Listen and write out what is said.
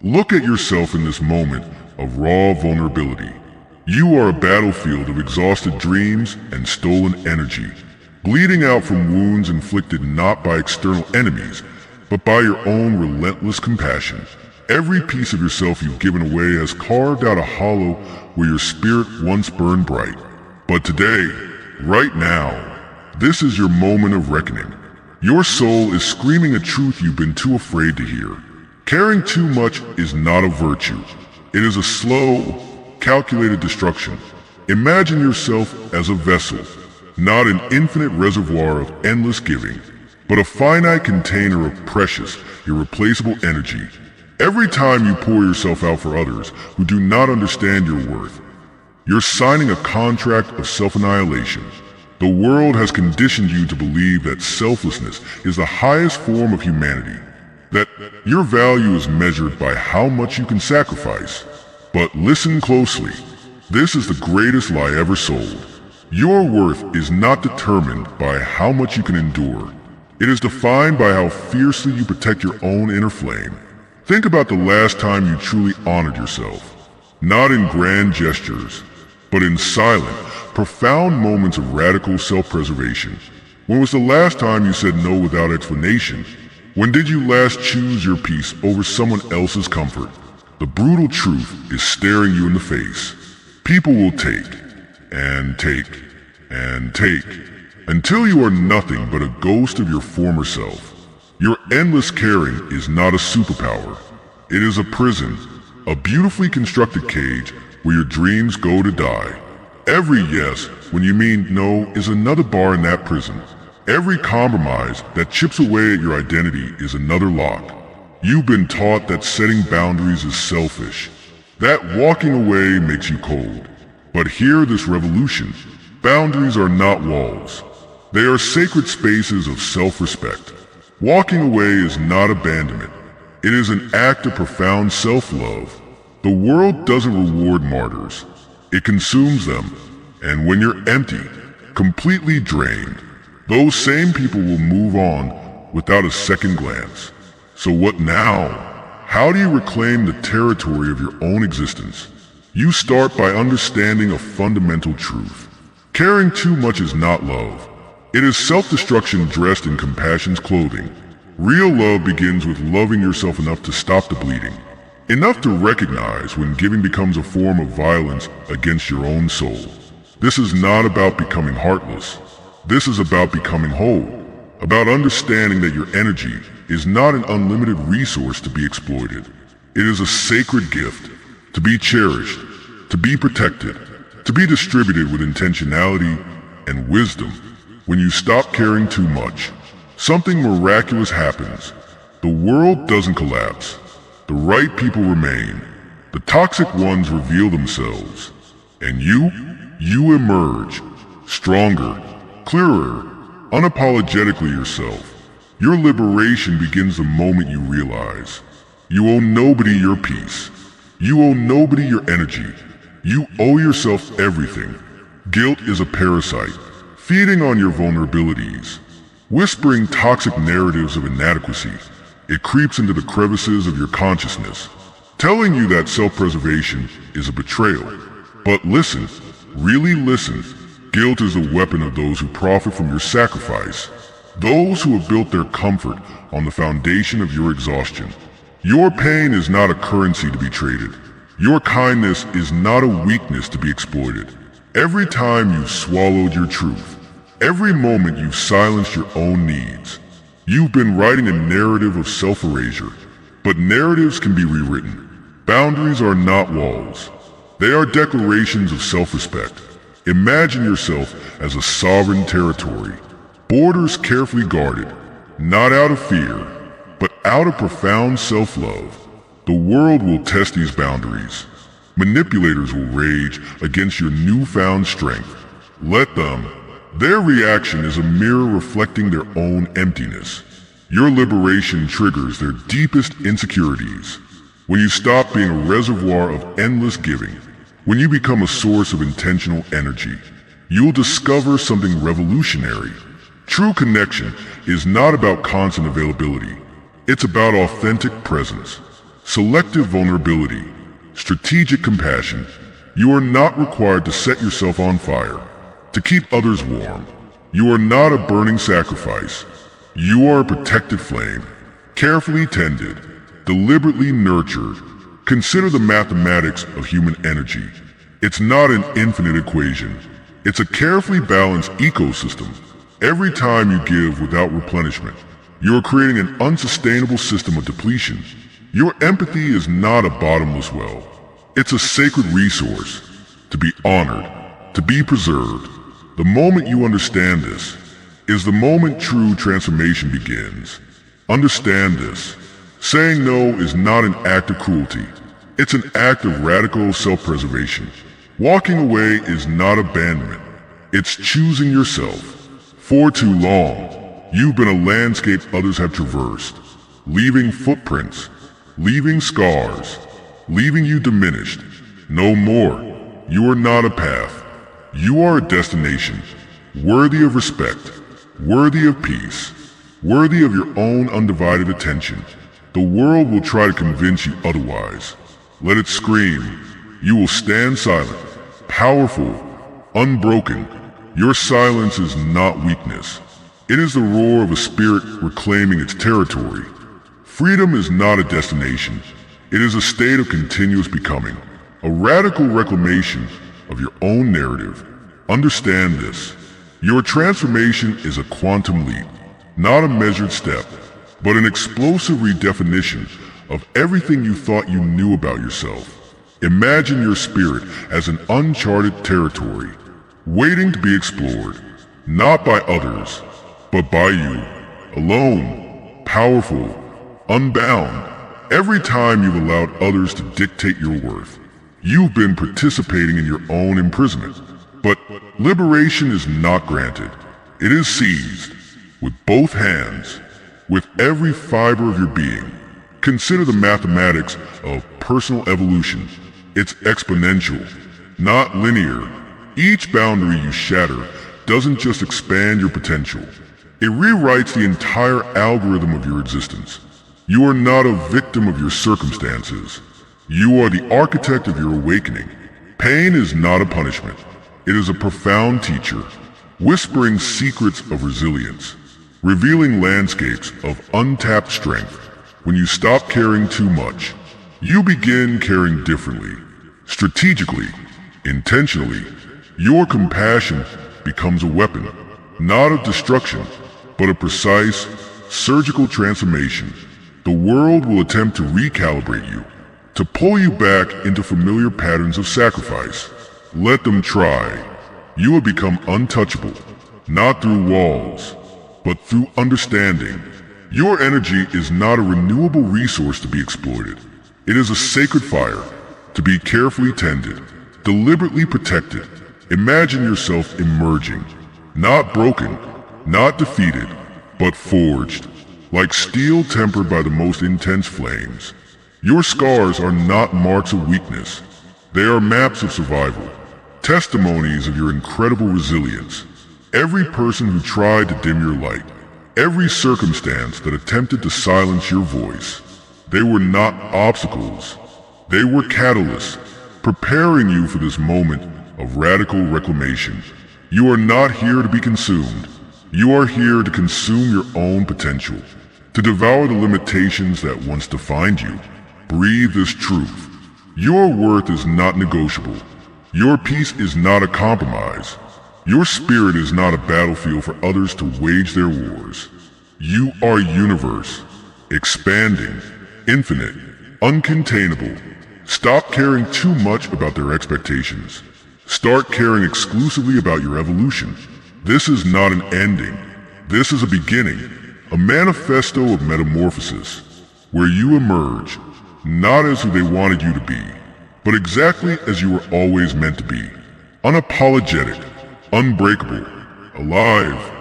Look at yourself in this moment of raw vulnerability. You are a battlefield of exhausted dreams and stolen energy, bleeding out from wounds inflicted not by external enemies, but by your own relentless compassion. Every piece of yourself you've given away has carved out a hollow where your spirit once burned bright. But today, right now, this is your moment of reckoning. Your soul is screaming a truth you've been too afraid to hear. Caring too much is not a virtue. It is a slow, calculated destruction. Imagine yourself as a vessel, not an infinite reservoir of endless giving, but a finite container of precious, irreplaceable energy. Every time you pour yourself out for others who do not understand your worth, you're signing a contract of self-annihilation. The world has conditioned you to believe that selflessness is the highest form of humanity, that your value is measured by how much you can sacrifice. But listen closely. This is the greatest lie ever sold. Your worth is not determined by how much you can endure. It is defined by how fiercely you protect your own inner flame. Think about the last time you truly honored yourself. Not in grand gestures, but in silent, profound moments of radical self-preservation. When was the last time you said no without explanation? When did you last choose your peace over someone else's comfort? The brutal truth is staring you in the face. People will take, and take, and take, until you are nothing but a ghost of your former self. Your endless caring is not a superpower. It is a prison, a beautifully constructed cage where your dreams go to die. Every yes when you mean no is another bar in that prison. Every compromise that chips away at your identity is another lock. You've been taught that setting boundaries is selfish, that walking away makes you cold. But hear this revolution. Boundaries are not walls. They are sacred spaces of self-respect. Walking away is not abandonment. It is an act of profound self-love. The world doesn't reward martyrs. It consumes them. And when you're empty, completely drained, those same people will move on without a second glance. So what now? How do you reclaim the territory of your own existence? You start by understanding a fundamental truth. Caring too much is not love. It is self-destruction dressed in compassion's clothing. Real love begins with loving yourself enough to stop the bleeding. Enough to recognize when giving becomes a form of violence against your own soul. This is not about becoming heartless. This is about becoming whole. About understanding that your energy is not an unlimited resource to be exploited. It is a sacred gift, to be cherished, to be protected, to be distributed with intentionality and wisdom. When you stop caring too much, something miraculous happens. The world doesn't collapse. The right people remain. The toxic ones reveal themselves. And you emerge, stronger, clearer, unapologetically yourself. Your liberation begins the moment you realize you owe nobody your peace. You owe nobody your energy. You owe yourself everything. Guilt is a parasite, feeding on your vulnerabilities, whispering toxic narratives of inadequacy. It creeps into the crevices of your consciousness, telling you that self-preservation is a betrayal. But listen, really listen. Guilt is the weapon of those who profit from your sacrifice, those who have built their comfort on the foundation of your exhaustion. Your pain is not a currency to be traded. Your kindness is not a weakness to be exploited. Every time you've swallowed your truth, every moment you've silenced your own needs, you've been writing a narrative of self-erasure. But narratives can be rewritten. Boundaries are not walls. They are declarations of self-respect. Imagine yourself as a sovereign territory, borders carefully guarded, not out of fear, but out of profound self-love. The world will test these boundaries. Manipulators will rage against your newfound strength. Let them. Their reaction is a mirror reflecting their own emptiness. Your liberation triggers their deepest insecurities. When you stop being a reservoir of endless giving, when you become a source of intentional energy, you'll discover something revolutionary. True connection is not about constant availability. It's about authentic presence. selective vulnerability, strategic compassion. You are not required to set yourself on fire, to keep others warm. You are not a burning sacrifice. You are a protected flame, carefully tended, deliberately nurtured. Consider the mathematics of human energy. It's not an infinite equation. It's a carefully balanced ecosystem. Every time you give without replenishment, you are creating an unsustainable system of depletion. Your empathy is not a bottomless well. It's a sacred resource, to be honored, to be preserved. The moment you understand this is the moment true transformation begins. Understand this. Saying no is not an act of cruelty. It's an act of radical self-preservation. Walking away is not abandonment. It's choosing yourself. For too long, you've been a landscape others have traversed, leaving footprints, leaving scars, leaving you diminished. No more. You are not a path. You are a destination, worthy of respect, worthy of peace, worthy of your own undivided attention. The world will try to convince you otherwise. Let it scream. You will stand silent, powerful, unbroken. Your silence is not weakness. It is the roar of a spirit reclaiming its territory. Freedom is not a destination. It is a state of continuous becoming, a radical reclamation of your own narrative. Understand this. Your transformation is a quantum leap, not a measured step, but an explosive redefinition of everything you thought you knew about yourself. Imagine your spirit as an uncharted territory, waiting to be explored, not by others, but by you, alone, powerful, unbound. Every time you've allowed others to dictate your worth, you've been participating in your own imprisonment. But liberation is not granted. It is seized, with both hands, with every fiber of your being. Consider the mathematics of personal evolution. It's exponential, not linear. Each boundary you shatter doesn't just expand your potential. It rewrites the entire algorithm of your existence. You are not a victim of your circumstances. You are the architect of your awakening. Pain is not a punishment. It is a profound teacher, whispering secrets of resilience, revealing landscapes of untapped strength. When you stop caring too much, you begin caring differently, strategically, intentionally. Your compassion becomes a weapon, not of destruction, but a precise, surgical transformation. The world will attempt to recalibrate you, to pull you back into familiar patterns of sacrifice. Let them try. You will become untouchable, not through walls, but through understanding. Your energy is not a renewable resource to be exploited. It is a sacred fire, to be carefully tended, deliberately protected. Imagine yourself emerging, not broken, not defeated, but forged, like steel tempered by the most intense flames. Your scars are not marks of weakness. They are maps of survival, testimonies of your incredible resilience. Every person who tried to dim your light, every circumstance that attempted to silence your voice, they were not obstacles. They were catalysts, preparing you for this moment of radical reclamation. You are not here to be consumed. You are here to consume your own potential, to devour the limitations that once defined you. Breathe this truth. Your worth is not negotiable. Your peace is not a compromise. Your spirit is not a battlefield for others to wage their wars. You are a universe, expanding, infinite, uncontainable. Stop caring too much about their expectations. Start caring exclusively about your evolution. This is not an ending. This is a beginning, a manifesto of metamorphosis, where you emerge, not as who they wanted you to be, but exactly as you were always meant to be. Unapologetic, unbreakable, alive,